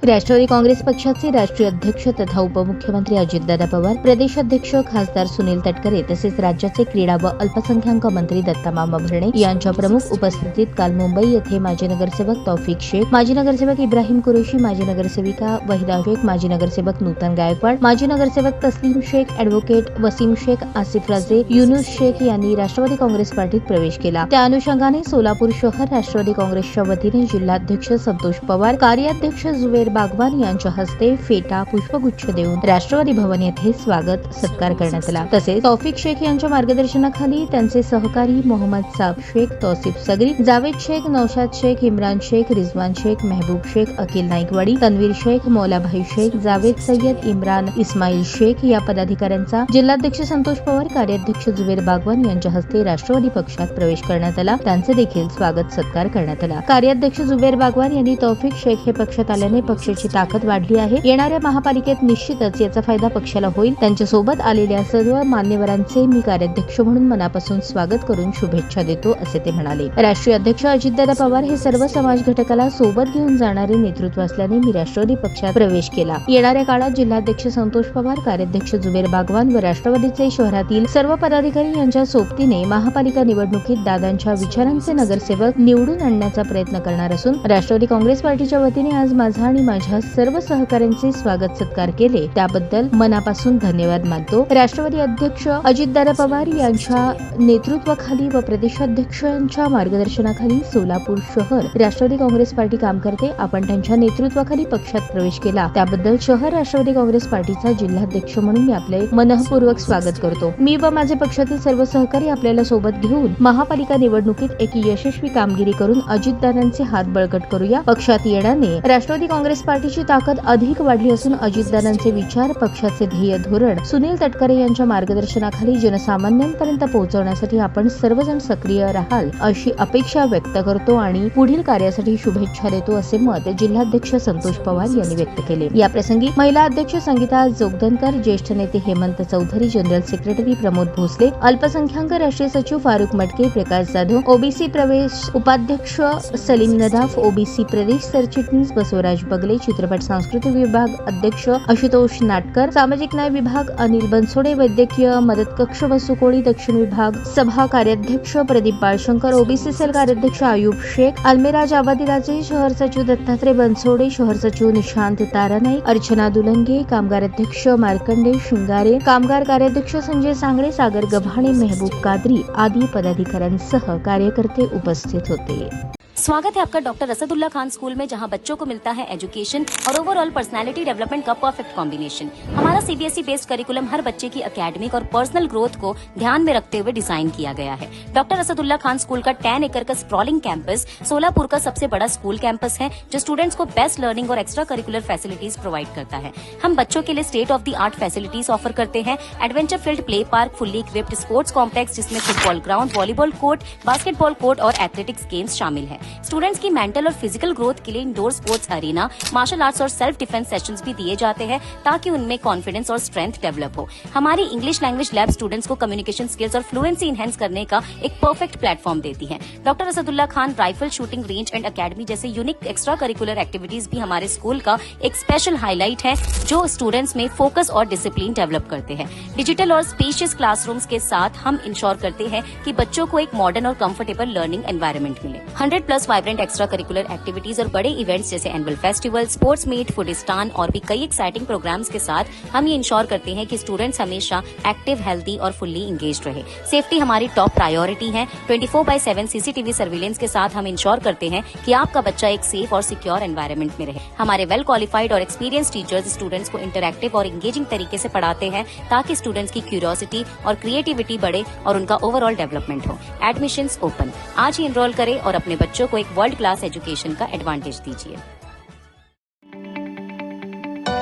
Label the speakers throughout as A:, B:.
A: राष्ट्रवादी काँग्रेस पक्षाचे राष्ट्रीय अध्यक्ष तथा उपमुख्यमंत्री अजितदादा पवार, प्रदेशाध्यक्ष खासदार सुनील तटकरे तसेच राज्याचे क्रीडा व अल्पसंख्याक मंत्री दत्तामामा भरणे यांच्या प्रमुख उपस्थितीत काल मुंबई येथे माजी नगरसेवक तौफिक शेख, माजी नगरसेवक इब्राहिम कुरेशी, माजी नगरसेविका वहिदा शेख, माजी नगरसेवक नूतन गायकवाड, माजी नगरसेवक तस्लीम शेख, ॲडव्होकेट वसीम शेख, आसिफ राजे, युनुस शेख यांनी राष्ट्रवादी काँग्रेस पार्टीत प्रवेश केला। त्या अनुषंगाने सोलापूर शहर राष्ट्रवादी काँग्रेसच्या वतीने जिल्हाध्यक्ष संतोष पवार, कार्याध्यक्ष जुबेर बागवान यांच्या हस्ते फेटा पुष्पगुच्छ देऊन राष्ट्रवादी भवन येथे स्वागत सत्कार करण्यात आला। तसेच तौफिक शेख यांच्या मार्गदर्शनाखाली त्यांचे सहकारी मोहम्मद साब शेख, तौसिफ सगरी, जावेद शेख, नौशाद शेख, इम्रान शेख, रिजवान शेख, महबूब शेख, अकील नाईकवाडी, तन्वीर शेख, मौलाभाई शेख, जावेद सय्यद, इम्रान इस्माईल शेख या पदाधिकाऱ्यांचा जिल्हाध्यक्ष संतोष पवार, कार्याध्यक्ष जुबेर बागवान यांच्या हस्ते राष्ट्रवादी पक्षात प्रवेश करण्यात आला। त्यांचे देखील स्वागत सत्कार करण्यात आला। कार्याध्यक्ष जुबेर बागवान यांनी तौफिक शेख हे पक्षात आल्याने पक्षाची ताकद वाढली आहे। येणाऱ्या महापालिकेत निश्चितच याचा फायदा पक्षाला होईल। त्यांच्या सोबत आलेल्या सर्व मान्यवरांचे मी कार्याध्यक्ष म्हणून मनापासून स्वागत करून शुभेच्छा देतो, असे ते म्हणाले। राष्ट्रीय अध्यक्ष अजितदादा पवार हे सर्व समाज घटकाला सोबत घेऊन जाणारे नेतृत्व असल्याने मी राष्ट्रवादी पक्षात प्रवेश केला। येणाऱ्या काळात जिल्हाध्यक्ष संतोष पवार, कार्याध्यक्ष जुबेर बागवान व राष्ट्रवादीचे शहरातील सर्व पदाधिकारी यांच्या सोबतीने महापालिका निवडणुकीत दादांच्या विचारांचे नगरसेवक निवडून आणण्याचा प्रयत्न करणार असून राष्ट्रवादी काँग्रेस पार्टीच्या वतीने आज माझा आणि माझ्या सर्व सहकाऱ्यांचे स्वागत सत्कार केले, त्याबद्दल मनापासून धन्यवाद मानतो। राष्ट्रवादी अध्यक्ष अजितदादा पवार यांच्या नेतृत्वाखाली व प्रदेशाध्यक्षांच्या मार्गदर्शनाखाली सोलापूर शहर राष्ट्रवादी काँग्रेस पार्टी काम करते। आपण त्यांच्या नेतृत्वाखाली पक्षात प्रवेश केला, त्याबद्दल शहर राष्ट्रवादी काँग्रेस पार्टीचा जिल्हाध्यक्ष म्हणून मी आपले मनःपूर्वक स्वागत करतो। मी व माझे पक्षातील सर्व सहकारी आपल्याला सोबत घेऊन महापालिका निवडणुकीत एक यशस्वी कामगिरी करून अजितदादांचे हात बळकट करूया। पक्षात येण्याने राष्ट्रवादी काँग्रेस पार्टीची ताकद अधिक वाढली असून अजितदादांचे विचार, पक्षाचे ध्येय धोरण सुनील तटकरे यांच्या मार्गदर्शनाखाली जनसामान्यांपर्यंत पोहोचवण्यासाठी आपण सर्वजण सक्रिय राहाल अशी अपेक्षा व्यक्त करतो आणि पुढील कार्यासाठी शुभेच्छा देतो, असे मत जिल्हाध्यक्ष संतोष पवार यांनी व्यक्त केले। या प्रसंगी महिला अध्यक्ष संगीता जोगदनकर, ज्येष्ठ नेते हेमंत चौधरी, जनरल सेक्रेटरी प्रमोद भोसले, अल्पसंख्याक राष्ट्रीय सचिव फारुख मटके, प्रकाश जाधव, ओबीसी प्रवेश उपाध्यक्ष सलीम नदाफ, ओबीसी प्रदेश सरचिटणीस बसवराज बगले, चित्रपट सांस्कृतिक विभाग अध्यक्ष आशुतोष नाटकर, सामाजिक न्याय विभाग अनिल बनसोडे, वैद्यकीय मदत कक्ष वसुकोळी दक्षिण विभाग सभा कार्याध्यक्ष प्रदीप बाळशंकर, ओबीसी सेल कार्याध्यक्ष आयुब शेख, अल्मेराज आबादीराजे, शहर सचिव दत्तात्रय बनसोडे, शहर सचिव निशांत तारानाईक, अर्चना दुलंगे, कामगार अध्यक्ष मार्कंडे शिंगारे, कामगार कार्याध्यक्ष संजय सांगळे, सागर गव्हाणे, महबूब कादरी आदी पदाधिकाऱ्यांसह कार्यकर्ते उपस्थित होते।
B: स्वागत है आपका डॉक्टर असदुल्ला खान स्कूल में, जहां बच्चों को मिलता है एजुकेशन और ओवरऑल पर्सनालिटी डेवलपमेंट का परफेक्ट कॉम्बिनेशन। हमारा सीबीएसई बेस्ड करिकुलम हर बच्चे की एकेडमिक और पर्सनल ग्रोथ को ध्यान में रखते हुए डिजाइन किया गया है। डॉक्टर असदुल्ला खान स्कूल का 10 एकड़ का स्प्रॉलिंग कैंपस सोलापुर का सबसे बड़ा स्कूल कैंपस है, जो स्टूडेंट्स को बेस्ट लर्निंग और एक्स्ट्रा करिकुलर फैसिलिटीज प्रोवाइड करता है। हम बच्चों के लिए state of the art facilities offer करते हैं। Adventure field play park, fully equipped sports complex जिसमें football ground, volleyball court, basketball court और एथलेटिक्स गेम्स शामिल है। स्टूडेंट्स की मेंटल और फिजिकल ग्रोथ के लिए indoor sports arena, martial arts और सेल्फ डिफेंस सेशंस भी दिए जाते हैं, ताकि उनमें कॉन्फिडेंस और स्ट्रेंथ डेवलप हो। हमारी इंग्लिश लैंग्वेज लैब स्टूडेंट्स को कम्युनिकेशन स्किल्स और फ्लुएंसी इनहेंस करने का एक परफेक्ट प्लेटफॉर्म देती है। Doctor Asadullah Khan rifle shooting range end academy जैसे यूनिक एक्स्ट्रा करिकुलर एक्टिविटीज भी हमारे स्कूल का एक स्पेशल हाईलाइट है, जो स्टूडेंट्स में फोकस और डिसिप्लिन डेवलप करते हैं। डिजिटल और स्पेशियस क्लासरूम्स के साथ हम इंश्योर करते हैं कि बच्चों को एक मॉडर्न और कंफर्टेबल लर्निंग एनवायरनमेंट मिले। 100+ वाइब्रेंट एक्स्ट्रा करिकुलर एक्टिविटीज और बड़े इवेंट्स जैसे एनुअल फेस्टिवल, स्पोर्ट्स मीट, फूडिस्तान और भी कई एक्साइटिंग प्रोग्राम्स के साथ हम ये इंश्योर करते हैं कि स्टूडेंट्स हमेशा एक्टिव, हेल्दी और फुल्ली इंगेज्ड रहे। सेफ्टी हमारी टॉप प्रायोरिटी है। 24/7 सीसीटीवी सर्विलेंस के साथ हम इंश्योर करते हैं कि आपका बच्चा एक सेफ और सिक्योर एनवायरनमेंट में रहे। हमारे वेल क्वालिफाइड और एक्सपीरियंस टीचर्स स्टूडेंट्स को इंटरैक्टिव और इंगेजिंग तरीके से पढ़ाते हैं, ताकि स्टूडेंट्स की क्यूरियोसिटी और क्रिएटिविटी बढ़े और उनका ओवरऑल डेवलपमेंट हो। एडमिशंस ओपन, आज ही एनरोल करें और अपने बच्चों को एक वर्ल्ड क्लास एजुकेशन का एडवांटेज दीजिए।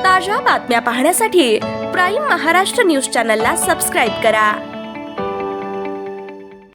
C: ताज्या बातम्या पाहण्यासाठी प्राईम महाराष्ट्र न्यूज चॅनलला सबस्क्राईब करा।